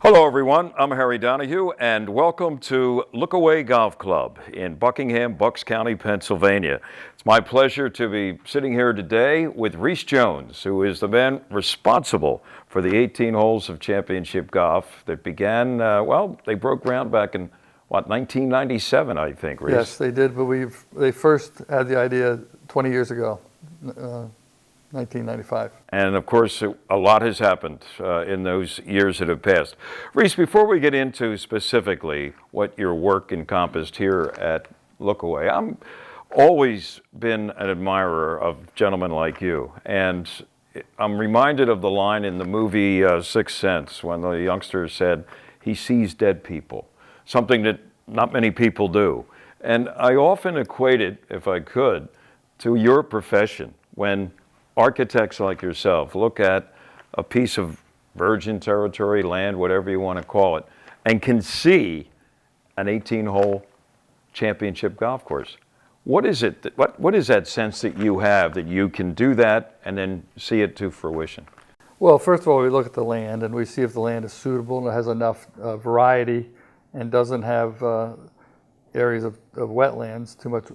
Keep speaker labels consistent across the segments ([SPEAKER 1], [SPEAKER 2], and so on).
[SPEAKER 1] Hello, everyone. I'm Harry Donahue, and welcome to Lookaway Golf Club in Buckingham, Bucks County, Pennsylvania. It's my pleasure to be sitting here today with Rees Jones, who is the man responsible for the 18 holes of championship golf that began, they broke ground back in, 1997, I think, Rees?
[SPEAKER 2] Yes, they did, but they first had the idea 20 years ago, 1995.
[SPEAKER 1] And of course, a lot has happened in those years that have passed. Rees, before we get into specifically what your work encompassed here at Lookaway, I'm always been an admirer of gentlemen like you. And I'm reminded of the line in the movie Sixth Sense when the youngster said, he sees dead people, something that not many people do. And I often equate it, if I could, to your profession when architects like yourself look at a piece of virgin territory, land, whatever you want to call it, and can see an 18-hole championship golf course. What is it? What is that sense that you have that you can do that and then see it to fruition?
[SPEAKER 2] Well, first of all, we look at the land and we see if the land is suitable and it has enough variety and doesn't have areas of wetlands, too much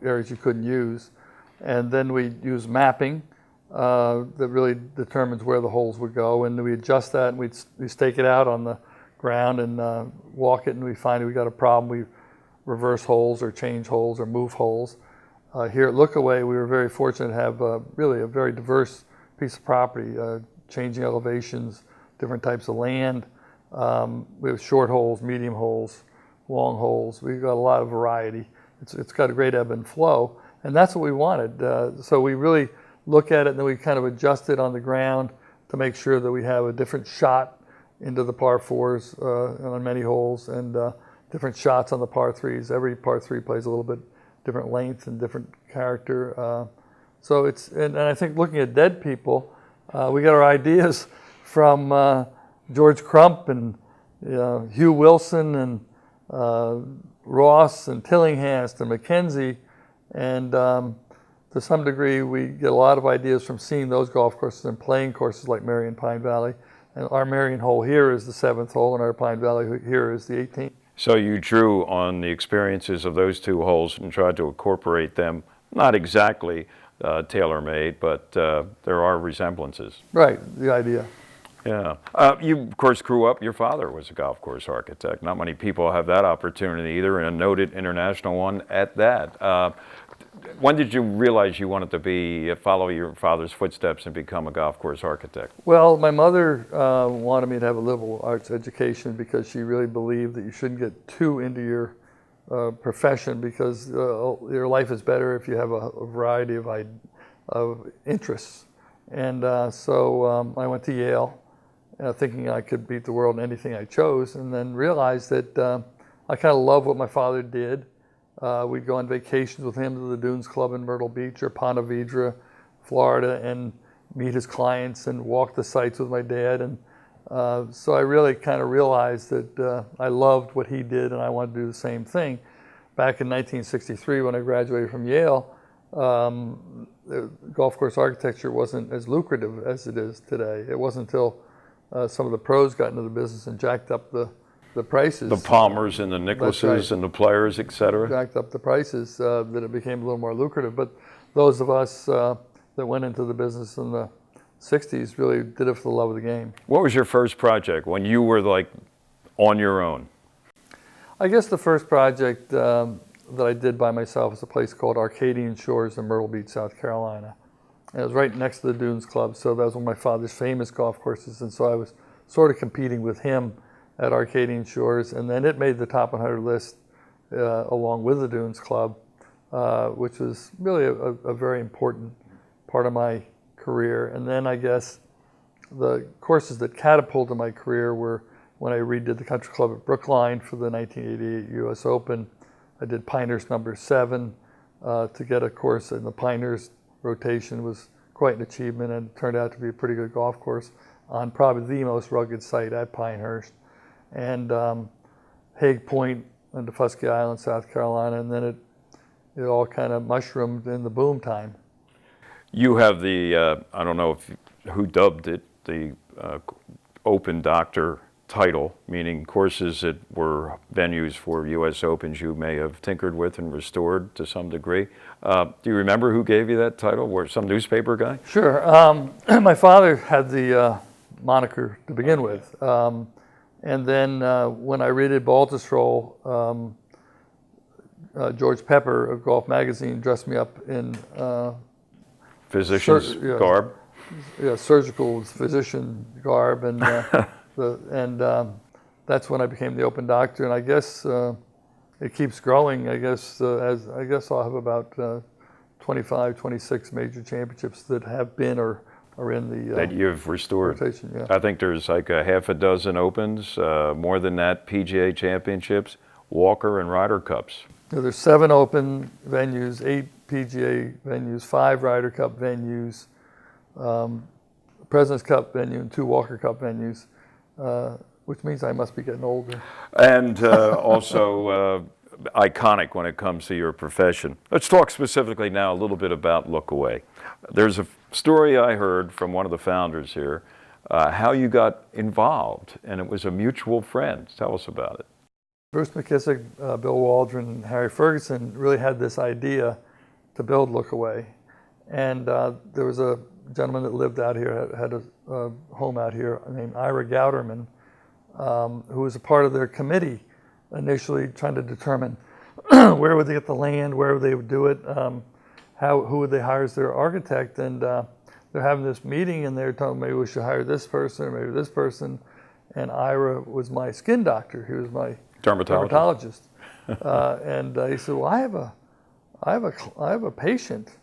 [SPEAKER 2] areas you couldn't use. And then we use mapping that really determines where the holes would go, and we adjust that, and we stake it out on the ground and walk it, and we find we got a problem. We reverse holes or change holes or move holes. Here at Lookaway, we were very fortunate to have really a very diverse piece of property, changing elevations, different types of land. We have short holes, medium holes, long holes. We've got a lot of variety. It's got a great ebb and flow. And that's what we wanted. So we really look at it and then we kind of adjust it on the ground to make sure that we have a different shot into the par fours on many holes and different shots on the par threes. Every par three plays a little bit different length and different character. So it's, and I think looking at dead people, we got our ideas from George Crump and Hugh Wilson and Ross and Tillinghast and McKenzie. And to some degree, we get a lot of ideas from seeing those golf courses and playing courses like Marion Pine Valley. And our Marion hole here is the 7th hole, and our Pine Valley here is the 18th.
[SPEAKER 1] So you drew on the experiences of those two holes and tried to incorporate them, not exactly tailor-made, but there are resemblances.
[SPEAKER 2] Right, the idea.
[SPEAKER 1] Yeah. You, of course, grew up, your father was a golf course architect. Not many people have that opportunity either, and a noted international one at that. When did you realize you wanted to follow your father's footsteps and become a golf course architect?
[SPEAKER 2] Well, my mother wanted me to have a liberal arts education because she really believed that you shouldn't get too into your profession because your life is better if you have a variety of interests. And so I went to Yale thinking I could beat the world in anything I chose, and then realized that I kind of love what my father did. We'd go on vacations with him to the Dunes Club in Myrtle Beach or Ponte Vedra, Florida, and meet his clients and walk the sites with my dad. And so I really kind of realized that I loved what he did and I wanted to do the same thing. Back in 1963, when I graduated from Yale, golf course architecture wasn't as lucrative as it is today. It wasn't until some of the pros got into the business and jacked up the prices.
[SPEAKER 1] The Palmers and the Nicklases
[SPEAKER 2] right.
[SPEAKER 1] and the Players, et cetera.
[SPEAKER 2] Jacked up the prices that it became a little more lucrative. But those of us that went into the business in the 60s really did it for the love of the game.
[SPEAKER 1] What was your first project when you were like on your own?
[SPEAKER 2] I guess the first project that I did by myself was a place called Arcadian Shores in Myrtle Beach, South Carolina. And it was right next to the Dunes Club, so that was one of my father's famous golf courses, and so I was sort of competing with him at Arcadian Shores, and then it made the top 100 list along with the Dunes Club, which was really a very important part of my career. And then I guess the courses that catapulted my career were when I redid the Country Club at Brookline for the 1988 U.S. Open. I did Pinehurst number 7 to get a course in the Pinehurst rotation was quite an achievement and turned out to be a pretty good golf course on probably the most rugged site at Pinehurst. And Hague Point on Defusky Island, South Carolina, and then it all kind of mushroomed in the boom time.
[SPEAKER 1] You have the, I don't know who dubbed it, the Open Doctor title, meaning courses that were venues for U.S. Opens you may have tinkered with and restored to some degree. Do you remember who gave you that title? Were some newspaper guy?
[SPEAKER 2] Sure. My father had the moniker to begin with. And then when I redid Baltusrol, George Pepper of Golf Magazine dressed me up in
[SPEAKER 1] Physician's garb?
[SPEAKER 2] Yeah, surgical physician garb, and that's when I became the Open Doctor. And I guess it keeps growing. I guess I'll have about 25, 26 major championships that have been or are in the
[SPEAKER 1] that you've restored.
[SPEAKER 2] rotation. Yeah.
[SPEAKER 1] I think there's like a half a dozen Opens, more than that, PGA championships, Walker and Ryder Cups.
[SPEAKER 2] So there's 7 Open venues, 8 PGA venues, 5 Ryder Cup venues, President's Cup venue, and 2 Walker Cup venues, which means I must be getting older.
[SPEAKER 1] And also iconic when it comes to your profession. Let's talk specifically now a little bit about Look Away. There's a story I heard from one of the founders here, how you got involved, and it was a mutual friend. Tell us about it.
[SPEAKER 2] Bruce McKissick, Bill Waldron, and Harry Ferguson really had this idea to build Look Away. And there was a gentleman that lived out here, had a home out here named Ira Gouderman, who was a part of their committee initially trying to determine where would they get the land, where would they do it, who would they hire as their architect. And they're having this meeting and they're talking, maybe we should hire this person or maybe this person. And Ira was my skin doctor. He was my dermatologist. And he said, well, I have a patient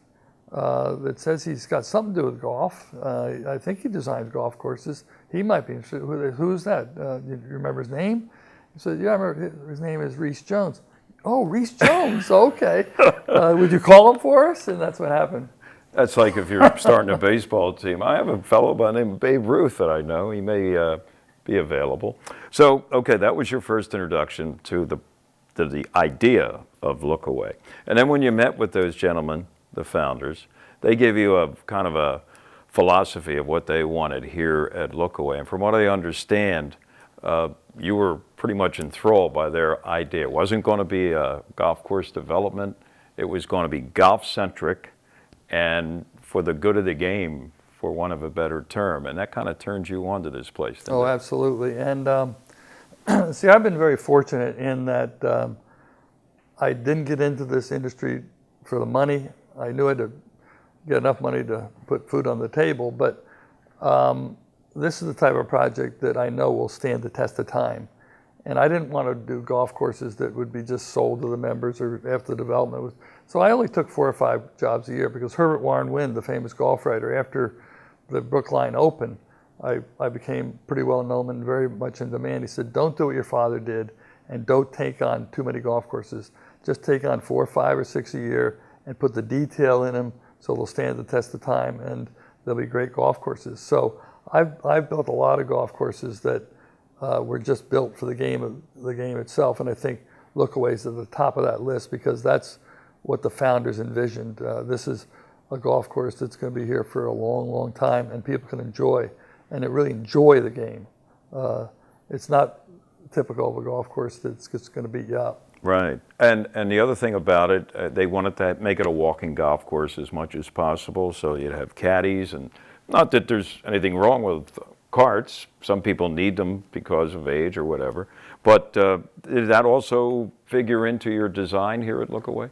[SPEAKER 2] that says he's got something to do with golf. I think he designs golf courses. He might be interested. Who's that? You remember his name? He said, yeah, I remember. His name is Rees Jones. Oh, Rees Jones. Okay. Would you call him for us? And that's what happened.
[SPEAKER 1] That's like if you're starting a baseball team. I have a fellow by the name of Babe Ruth that I know. He may be available. So, okay, that was your first introduction to the idea of Look Away. And then when you met with those gentlemen, the founders, they gave you a kind of a philosophy of what they wanted here at Look Away. And from what I understand, you were pretty much enthralled by their idea. It wasn't going to be a golf course development. It was going to be golf-centric and for the good of the game, for want of a better term. And that kind of turned you on to this place, didn't
[SPEAKER 2] it? Absolutely. And see, I've been very fortunate in that I didn't get into this industry for the money. I knew I had to get enough money to put food on the table, but this is the type of project that I know will stand the test of time. And I didn't want to do golf courses that would be just sold to the members or after the development was. So I only took 4 or 5 jobs a year because Herbert Warren Wind, the famous golf writer, after the Brookline Open, I became pretty well known and very much in demand. He said, don't do what your father did and don't take on too many golf courses. Just take on 4, 5, or 6 a year and put the detail in them so they'll stand the test of time and they'll be great golf courses. So I've built a lot of golf courses that were just built for the game itself, and I think Look Away is at the top of that list because that's what the founders envisioned. This is a golf course that's going to be here for a long, long time, and people can enjoy, and really enjoy the game. It's not typical of a golf course that's just going to beat you up.
[SPEAKER 1] Right, and the other thing about it, they wanted to make it a walking golf course as much as possible, so you'd have caddies, and not that there's anything wrong with carts. Some people need them because of age or whatever. But did that also figure into your design here at Look Away?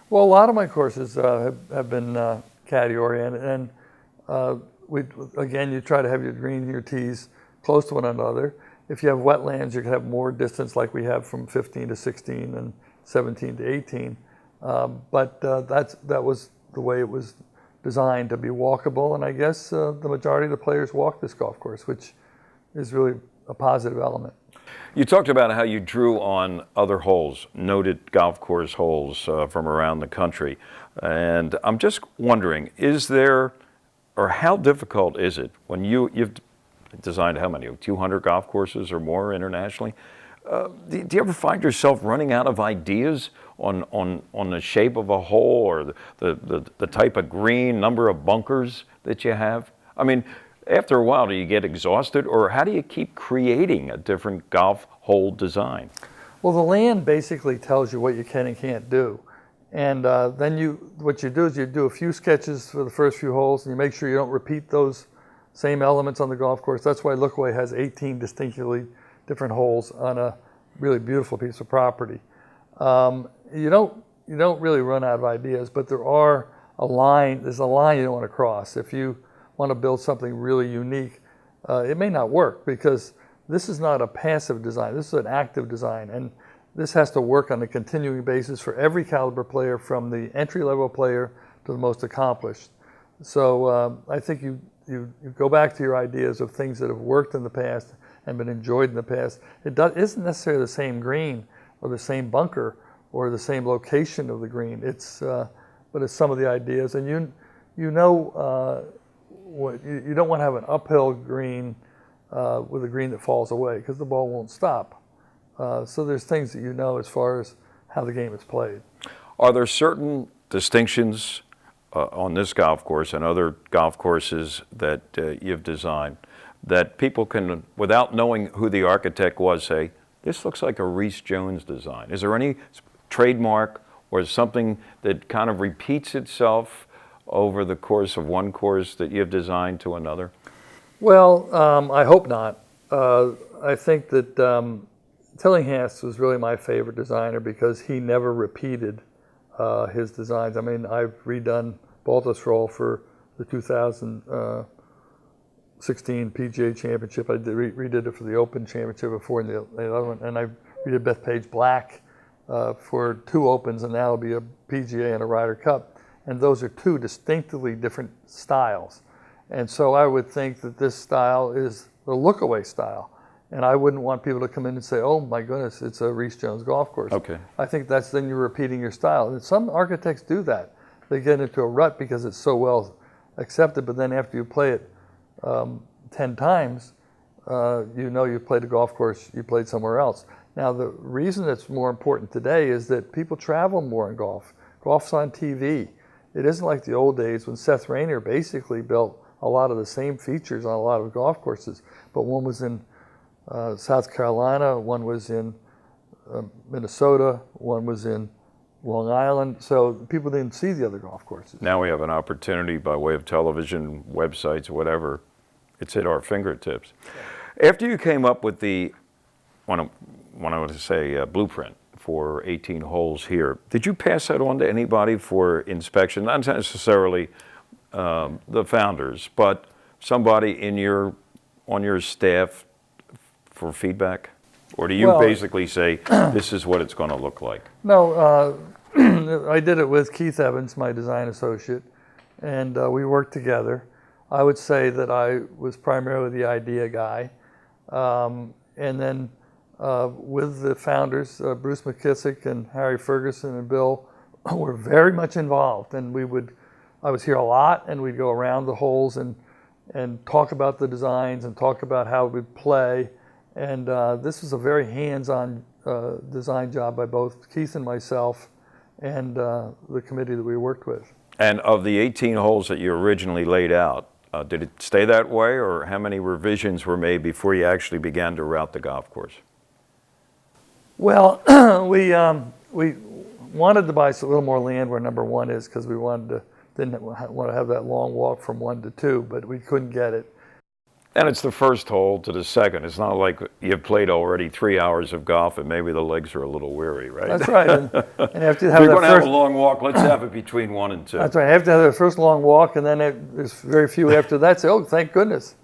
[SPEAKER 2] Well, a lot of my courses have been caddy oriented, and again, you try to have your greens and your tees close to one another. If you have wetlands, you can have more distance, like we have from 15 to 16 and 17 to 18. But that was the way it was designed, to be walkable, and I guess the majority of the players walk this golf course, which is really a positive element.
[SPEAKER 1] You talked about how you drew on other holes, noted golf course holes from around the country, and I'm just wondering, is there, or how difficult is it when you've designed how many, 200 golf courses or more internationally? Do you ever find yourself running out of ideas on the shape of a hole or the type of green, number of bunkers that you have? I mean, After a while, do you get exhausted, or how do you keep creating a different golf hole design?
[SPEAKER 2] Well, the land basically tells you what you can and can't do. And then what you do is you do a few sketches for the first few holes, and you make sure you don't repeat those same elements on the golf course. That's why Lookaway has 18 distinctly different holes on a really beautiful piece of property. You don't really run out of ideas, but there's a line you don't want to cross. If you want to build something really unique, it may not work, because this is not a passive design. This is an active design, and this has to work on a continuing basis for every caliber player, from the entry-level player to the most accomplished. So I think you go back to your ideas of things that have worked in the past and been enjoyed in the past. Isn't necessarily the same green or the same bunker or the same location of the green. But it's some of the ideas, and you don't want to have an uphill green with a green that falls away, because the ball won't stop. So there's things that as far as how the game is played.
[SPEAKER 1] Are there certain distinctions on this golf course and other golf courses that you've designed that people can, without knowing who the architect was, say, this looks like a Rees Jones design? Is there any trademark or something that kind of repeats itself over the course of one course that you've designed to another?
[SPEAKER 2] Well, I hope not. I think that Tillinghast was really my favorite designer, because he never repeated his designs. I mean, I've redone Baltusrol for the 2016 PGA Championship. I redid it for the Open Championship before in the other one, and I redid Bethpage Black for 2 Opens, and now it'll be a PGA and a Ryder Cup. And those are 2 distinctively different styles. And so I would think that this style is the Lookaway style. And I wouldn't want people to come in and say, oh my goodness, it's a Rees Jones golf course.
[SPEAKER 1] Okay.
[SPEAKER 2] I think then you're repeating your style. And some architects do that. They get into a rut because it's so well accepted, but then after you play it 10 times, you played a golf course you played somewhere else. Now, the reason it's more important today is that people travel more in golf. Golf's on TV. It isn't like the old days when Seth Rayner basically built a lot of the same features on a lot of golf courses, but one was in South Carolina, one was in Minnesota, one was in Long Island, so people didn't see the other golf courses.
[SPEAKER 1] Now we have an opportunity by way of television, websites, whatever. It's at our fingertips. After you came up with the, blueprint for 18 holes here, did you pass that on to anybody for inspection? Not necessarily the founders, but somebody on your staff for feedback? Or do you basically say, this is what it's going to look like?
[SPEAKER 2] No, I did it with Keith Evans, my design associate, and we worked together. I would say that I was primarily the idea guy. And then with the founders, Bruce McKissick and Harry Ferguson and Bill, were very much involved. And I was here a lot, and we'd go around the holes and talk about the designs and talk about how we'd play. And this was a very hands-on design job by both Keith and myself and the committee that we worked with.
[SPEAKER 1] And of the 18 holes that you originally laid out, did it stay that way, or how many revisions were made before you actually began to route the golf course?
[SPEAKER 2] Well, we wanted to buy a little more land where number 1 is, because we didn't want to have that long walk from 1 to 2, but we couldn't get it.
[SPEAKER 1] And it's the first hole to the second. It's not like you've played already 3 hours of golf and maybe the legs are a little weary, right?
[SPEAKER 2] That's right. And after you have
[SPEAKER 1] if you're going to have a long walk, let's have it between 1 and 2.
[SPEAKER 2] That's right. After have the first long walk, and then there's very few after that. Say, oh, thank goodness.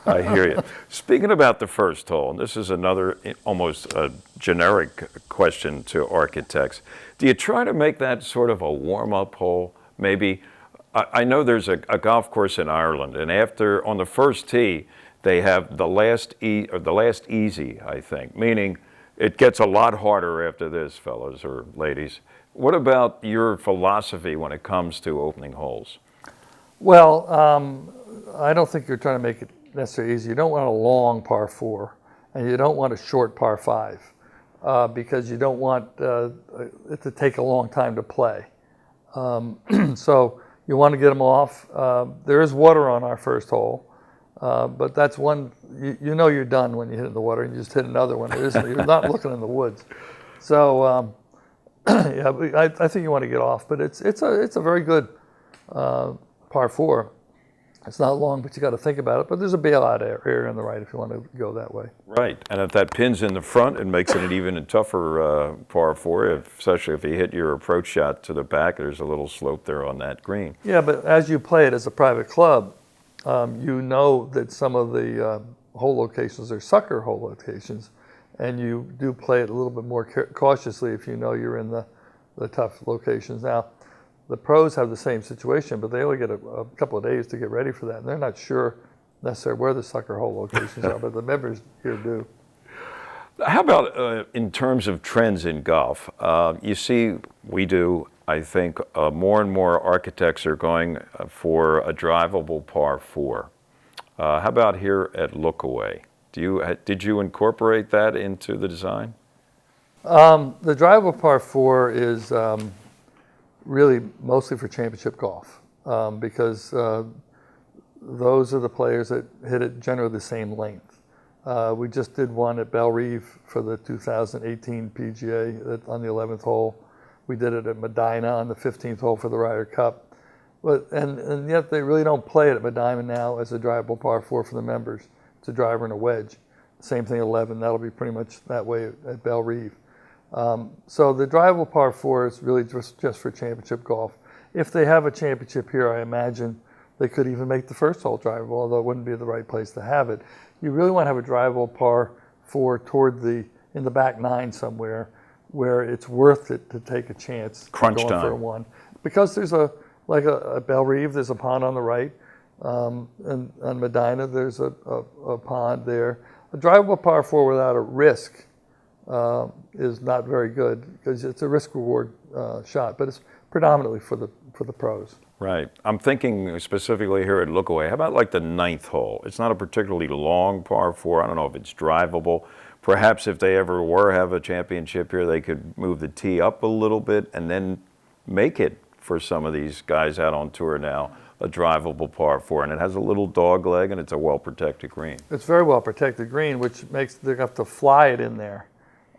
[SPEAKER 1] I hear you. Speaking about the first hole, and this is another almost a generic question to architects, do you try to make that sort of a warm-up hole? Maybe, I know there's a golf course in Ireland, and on the first tee, they have the last easy, I think, meaning it gets a lot harder after this, fellas or ladies. What about your philosophy when it comes to opening holes?
[SPEAKER 2] Well, I don't think you're trying to make it necessarily easy. You don't want a long par 4, and you don't want a short par 5, because you don't want it to take a long time to play. So you want to get them off. There is water on our first hole. But that's one, you know you're done when you hit in the water and you just hit another one. You're not looking in the woods. So, yeah, I think you want to get off, but it's a very good par 4. It's not long, but you got to think about it. But there's a bailout area on the right if you want to go that way.
[SPEAKER 1] Right, and if that pin's in the front, it makes it an even tougher par 4, especially if you hit your approach shot to the back. There's a little slope there on that green.
[SPEAKER 2] Yeah, but as you play it as a private club, you know that some of the hole locations are sucker hole locations, and you do play it a little bit more cautiously if you know you're in the tough locations. Now, the pros have the same situation, but they only get a couple of days to get ready for that, and they're not sure necessarily where the sucker hole locations are, but the members here do.
[SPEAKER 1] How about in terms of trends in golf? You see, we do, I think, more and more architects are going for a drivable par 4. How about here at Lookaway? Did you incorporate that into the design?
[SPEAKER 2] The drivable par 4 is really mostly for championship golf because those are the players that hit it generally the same length. We just did one at Belle Reve for the 2018 PGA on the 11th hole. We did it at Medina on the 15th hole for the Ryder Cup. But and yet they really don't play it at Medina now as a drivable par 4 for the members. It's a driver and a wedge. Same thing at 11. That'll be pretty much that way at Belle Reve. So the drivable par 4 is really just for championship golf. If they have a championship here, I imagine they could even make the first hole drivable, although it wouldn't be the right place to have it. You really want to have a drivable par 4 in the back 9 somewhere where it's worth it to take a chance
[SPEAKER 1] Crunch
[SPEAKER 2] going
[SPEAKER 1] time.
[SPEAKER 2] for a 1. Because there's a Belle Reve, there's a pond on the right, and on Medina there's a pond there. A drivable par 4 without a risk is not very good because it's a risk-reward shot, but it's predominantly for the pros.
[SPEAKER 1] Right. I'm thinking specifically here at Lookaway. How about like the 9th hole? It's not a particularly long par 4. I don't know if it's drivable. Perhaps if they ever have a championship here, they could move the tee up a little bit and then make it for some of these guys out on tour now a drivable par 4. And it has a little dog leg and it's a well-protected green.
[SPEAKER 2] It's very well-protected green, which makes they have to fly it in there.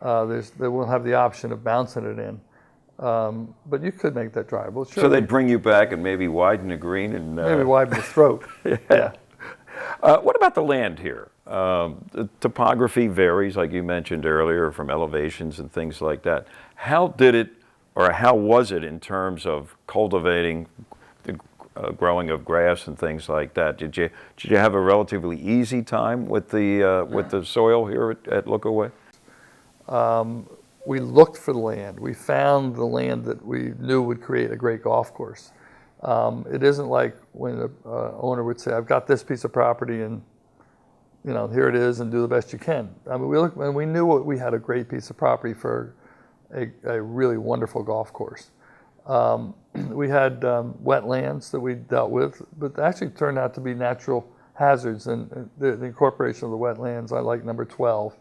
[SPEAKER 2] They won't have the option of bouncing it in. But you could make that drivable. Sure.
[SPEAKER 1] So they'd bring you back and maybe widen the green and
[SPEAKER 2] maybe widen the throat. Yeah.
[SPEAKER 1] What about the land here? The topography varies, like you mentioned earlier, from elevations and things like that. How did it, or how was it in terms of cultivating the growing of grass and things like that? Did you have a relatively easy time with the soil here at Lookaway?
[SPEAKER 2] We looked for the land. We found the land that we knew would create a great golf course. It isn't like when an owner would say, "I've got this piece of property, and here it is, and do the best you can." I mean, we looked and we knew we had a great piece of property for a really wonderful golf course. We had wetlands that we dealt with, but actually turned out to be natural hazards, and the incorporation of the wetlands, I like number 12,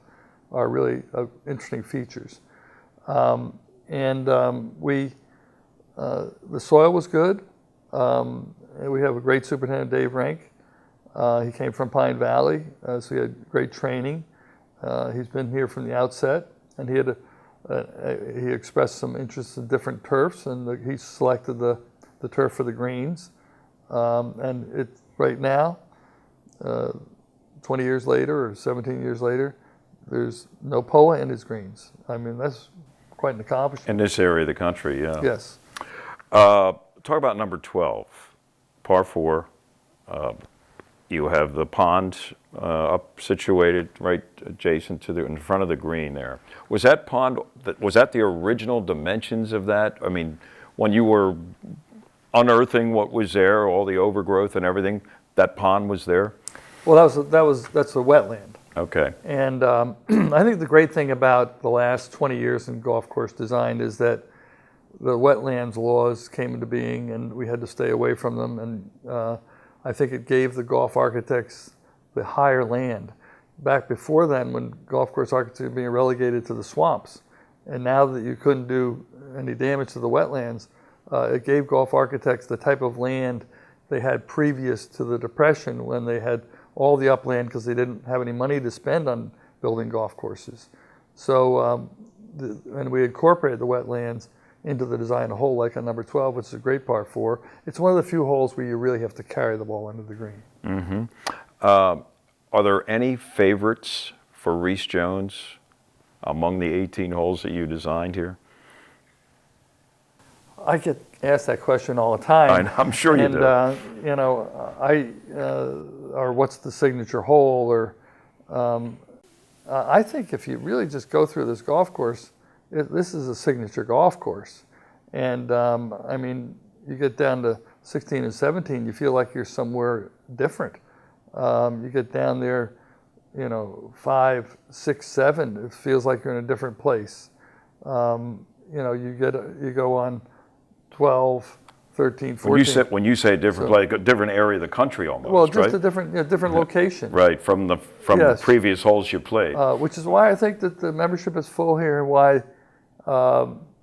[SPEAKER 2] are really interesting features. The soil was good. We have a great superintendent, Dave Rank. He came from Pine Valley, so he had great training. He's been here from the outset, and he expressed some interest in different turfs, and he selected the turf for the greens. And right now, 20 years later or 17 years later, there's no POA in his greens. I mean, that's quite an accomplishment.
[SPEAKER 1] In this area of the country, yeah.
[SPEAKER 2] Yes.
[SPEAKER 1] Talk about number 12, par 4. You have the pond up situated right adjacent to in front of the green there. Was that pond, was that the original dimensions of that? I mean, when you were unearthing what was there, all the overgrowth and everything, that pond was there?
[SPEAKER 2] Well, that's a wetland.
[SPEAKER 1] Okay.
[SPEAKER 2] And I think the great thing about the last 20 years in golf course design is that the wetlands laws came into being, and we had to stay away from them. And I think it gave the golf architects the higher land. Back before then, when golf course architects were being relegated to the swamps, and now that you couldn't do any damage to the wetlands, it gave golf architects the type of land they had previous to the Depression, when they had all the upland because they didn't have any money to spend on building golf courses. So, and we incorporated the wetlands into the design of a hole like on number 12, which is a great par 4. It's one of the few holes where you really have to carry the ball into the green.
[SPEAKER 1] Mm-hmm. Are there any favorites for Rees Jones among the 18 holes that you designed here?
[SPEAKER 2] I get asked that question all the time.
[SPEAKER 1] I'm sure you do.
[SPEAKER 2] You know, or what's the signature hole? Or I think if you really just go through this golf course, this is a signature golf course. And I mean, you get down to 16 and 17, you feel like you're somewhere different. You get down there, you know, 5, 6, 7, it feels like you're in a different place. You know, you go on 12, 13, 14.
[SPEAKER 1] When you say different, like a different area of the country almost,
[SPEAKER 2] well, just
[SPEAKER 1] right?
[SPEAKER 2] a different location.
[SPEAKER 1] Right, from the
[SPEAKER 2] Yes.
[SPEAKER 1] previous holes you played.
[SPEAKER 2] Which is why I think that the membership is full here, and why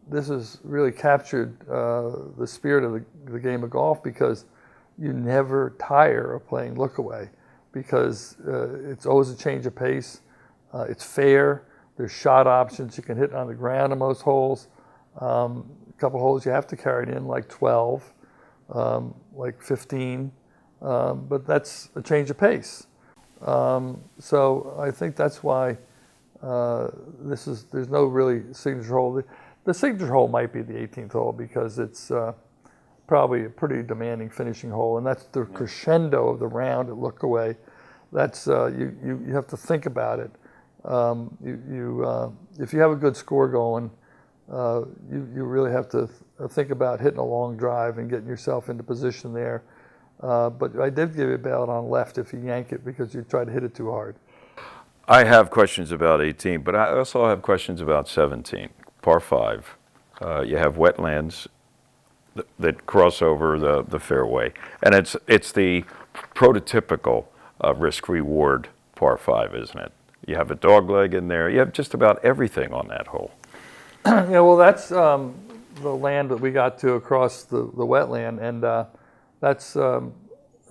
[SPEAKER 2] this has really captured the spirit of the game of golf, because you never tire of playing look away, because it's always a change of pace. It's fair. There's shot options. You can hit on the ground on most holes. A couple holes you have to carry it in, like 12, like 15, but that's a change of pace. So I think that's why there's no really signature hole. The signature hole might be the 18th hole, because it's probably a pretty demanding finishing hole, and that's the crescendo of the round at look away. That's you have to think about it. If you have a good score going, you really have to think about hitting a long drive and getting yourself into position there. But I did give you a bailout on left if you yank it, because you try to hit it too hard.
[SPEAKER 1] I have questions about 18, but I also have questions about 17, par 5. You have wetlands that cross over the fairway, and it's the prototypical risk-reward par 5, isn't it? You have a dogleg in there. You have just about everything on that hole.
[SPEAKER 2] Yeah, well, that's the land that we got to across the wetland, and that's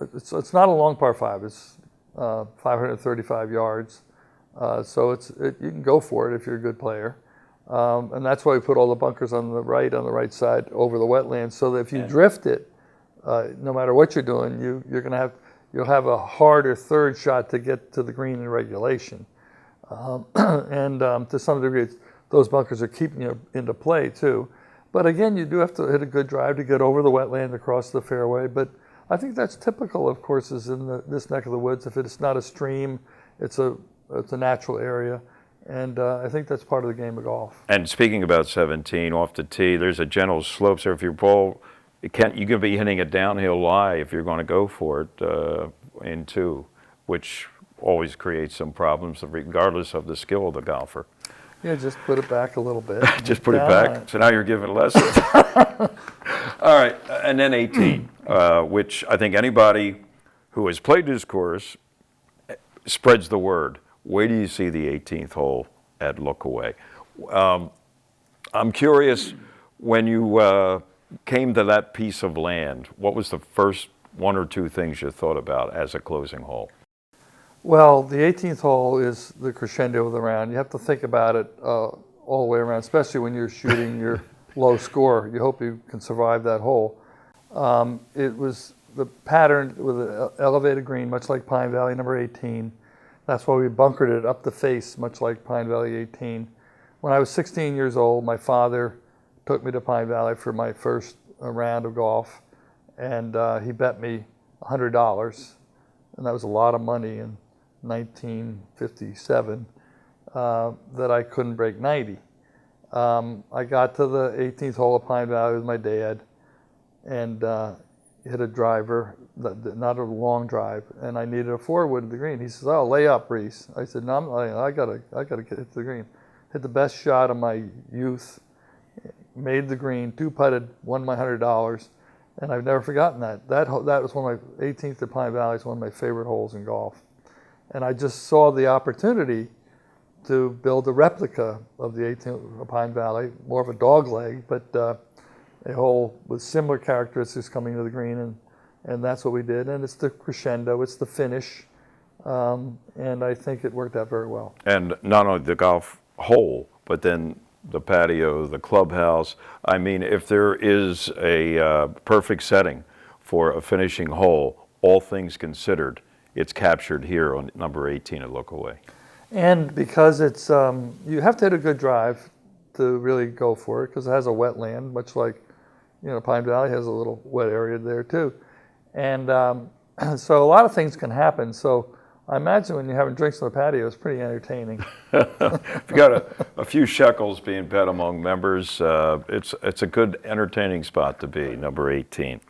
[SPEAKER 2] it's not a long par 5. It's 535 yards, so you can go for it if you're a good player, and that's why we put all the bunkers on the right side over the wetland, so that if you drift it, no matter what you're doing, you'll have a harder third shot to get to the green in regulation, and to some degree, those bunkers are keeping you into play too. But again, you do have to hit a good drive to get over the wetland across the fairway. But I think that's typical of courses in this neck of the woods. If it's not a stream, it's a natural area. And I think that's part of the game of golf.
[SPEAKER 1] And speaking about 17, off the tee, there's a gentle slope. So if your ball, you can be hitting a downhill lie if you're going to go for it in 2, which always creates some problems regardless of the skill of the golfer.
[SPEAKER 2] Yeah, just put it back a little bit.
[SPEAKER 1] Just put it back. So now you're giving lessons. All right, and then 18, which I think anybody who has played this course spreads the word. Where do you see the 18th hole at Lookaway? I'm curious, when you came to that piece of land, what was the first 1 or 2 things you thought about as a closing hole?
[SPEAKER 2] Well, the 18th hole is the crescendo of the round. You have to think about it all the way around, especially when you're shooting your low score. You hope you can survive that hole. It was the pattern with an elevated green, much like Pine Valley number 18. That's why we bunkered it up the face, much like Pine Valley 18. When I was 16 years old, my father took me to Pine Valley for my first round of golf, and he bet me $100, and that was a lot of money in 1957, that I couldn't break 90. I got to the 18th hole of Pine Valley with my dad, and hit a driver, not a long drive, and I needed a 4-wood at the green. He says, "Oh, lay up, Rees." I said, "No, I'm not laying. I gotta get to the green." Hit the best shot of my youth, made the green, 2-putted, won my $100, and I've never forgotten that. That was one of my 18th at Pine Valley. Is one of my favorite holes in golf. And I just saw the opportunity to build a replica of the 18th of Pine Valley, more of a dog leg, but a hole with similar characteristics coming to the green, and that's what we did. And it's the crescendo, it's the finish, and I think it worked out very well.
[SPEAKER 1] And not only the golf hole, but then the patio, the clubhouse. I mean, if there is a perfect setting for a finishing hole, all things considered, it's captured here on number 18 at Lookaway.
[SPEAKER 2] And because it's, you have to hit a good drive to really go for it, because it has a wetland, much like, Pine Valley has a little wet area there too. And so a lot of things can happen. So I imagine when you're having drinks on the patio, it's pretty entertaining.
[SPEAKER 1] If you got a few shekels being bet among members, it's a good entertaining spot to be, number 18.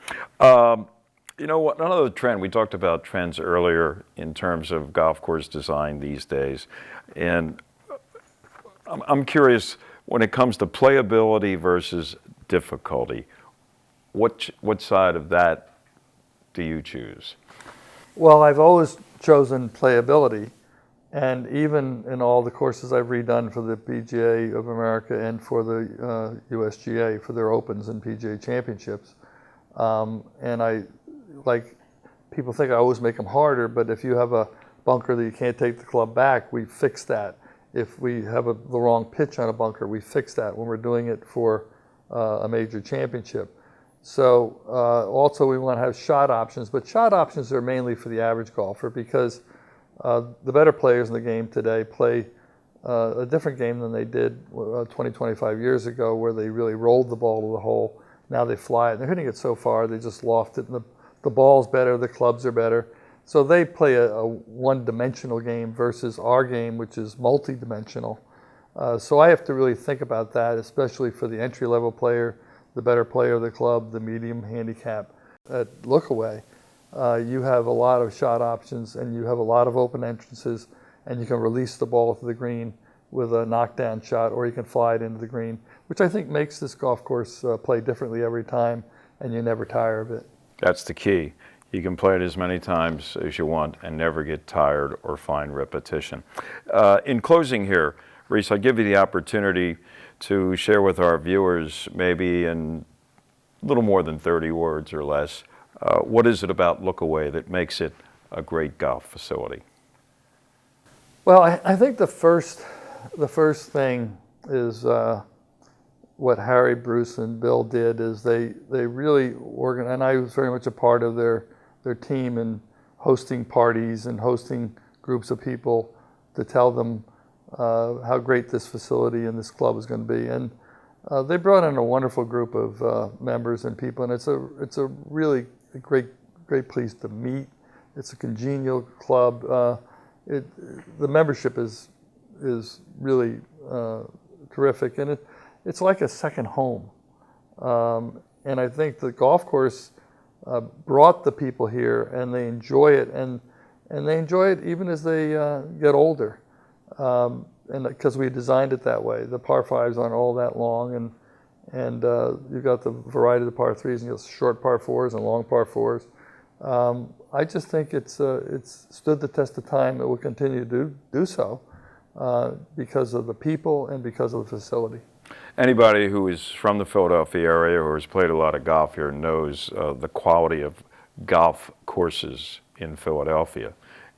[SPEAKER 1] You know what, another trend, we talked about trends earlier in terms of golf course design these days. And I'm curious, when it comes to playability versus difficulty, what side of that do you choose?
[SPEAKER 2] Well, I've always chosen playability, and even in all the courses I've redone for the PGA of America and for the USGA for their Opens and PGA Championships, and people think I always make them harder, but if you have a bunker that you can't take the club back, we fix that. If we have the wrong pitch on a bunker, we fix that when we're doing it for a major championship. So also we want to have shot options, but shot options are mainly for the average golfer, because the better players in the game today play a different game than they did 20, 25 years ago, where they really rolled the ball to the hole. Now they fly it, and they're hitting it so far, they just loft it, and the ball's better, the clubs are better. So they play a one-dimensional game versus our game, which is multi-dimensional. So I have to really think about that, especially for the entry-level player, the better player of the club, the medium handicap. At Lookaway, you have a lot of shot options, and you have a lot of open entrances, and you can release the ball to the green with a knockdown shot, or you can fly it into the green, which I think makes this golf course play differently every time, and you never tire of it.
[SPEAKER 1] That's the key. You can play it as many times as you want and never get tired or find repetition. In closing here, Rees, I give you the opportunity to share with our viewers, maybe in a little more than 30 words or less, what is it about Lookaway that makes it a great golf facility?
[SPEAKER 2] Well, I think the first thing is what Harry, Bruce, and Bill did is they really organized, and I was very much a part of their team in hosting parties and hosting groups of people to tell them how great this facility and this club is going to be. And they brought in a wonderful group of members and people, and it's a really great place to meet. It's a congenial club. The membership is really terrific, and it's like a second home. And I think the golf course brought the people here, and they enjoy it, and they enjoy it even as they get older. And because we designed it that way, the par fives aren't all that long, and you've got the variety of the par threes, and you have short par fours and long par fours. I just think it's stood the test of time. It will continue to do so because of the people and because of the facility.
[SPEAKER 1] Anybody who is from the Philadelphia area or has played a lot of golf here knows the quality of golf courses in Philadelphia.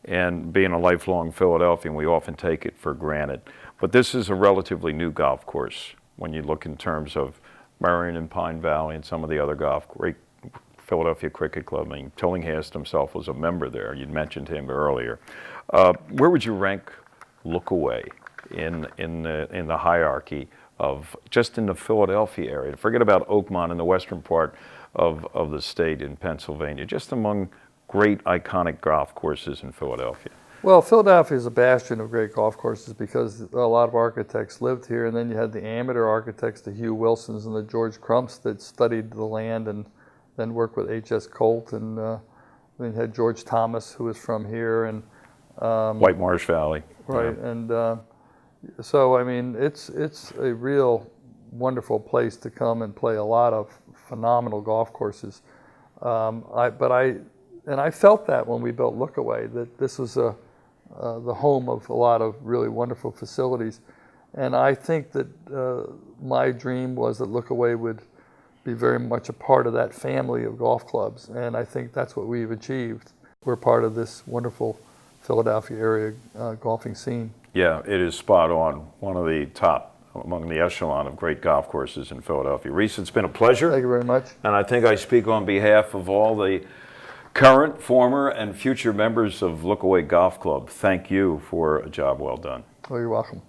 [SPEAKER 1] And being a lifelong Philadelphian, we often take it for granted. But this is a relatively new golf course when you look in terms of Marion and Pine Valley and some of the other great Philadelphia Cricket Club. I mean, Tillinghast himself was a member there. You mentioned him earlier. Where would you rank Lookaway in the hierarchy of just in the Philadelphia area? Forget about Oakmont in the western part of the state in Pennsylvania, just among great iconic golf courses in Philadelphia.
[SPEAKER 2] Well, Philadelphia is a bastion of great golf courses because a lot of architects lived here, and then you had the amateur architects, the Hugh Wilsons and the George Crumps, that studied the land and then worked with H.S. Colt, and then you had George Thomas, who was from here, and
[SPEAKER 1] White Marsh Valley.
[SPEAKER 2] Right,
[SPEAKER 1] Yeah.
[SPEAKER 2] and so I mean, it's a real wonderful place to come and play a lot of phenomenal golf courses. I felt that when we built Lookaway, that this was the home of a lot of really wonderful facilities. And I think that my dream was that Lookaway would be very much a part of that family of golf clubs. And I think that's what we've achieved. We're part of this wonderful Philadelphia area golfing scene.
[SPEAKER 1] Yeah, it is spot on. One of the top among the echelon of great golf courses in Philadelphia. Rees, it's been a pleasure.
[SPEAKER 2] Thank you very much.
[SPEAKER 1] And I think I speak on behalf of all the current, former, and future members of Lookaway Golf Club. Thank you for a job well done.
[SPEAKER 2] Oh, you're welcome.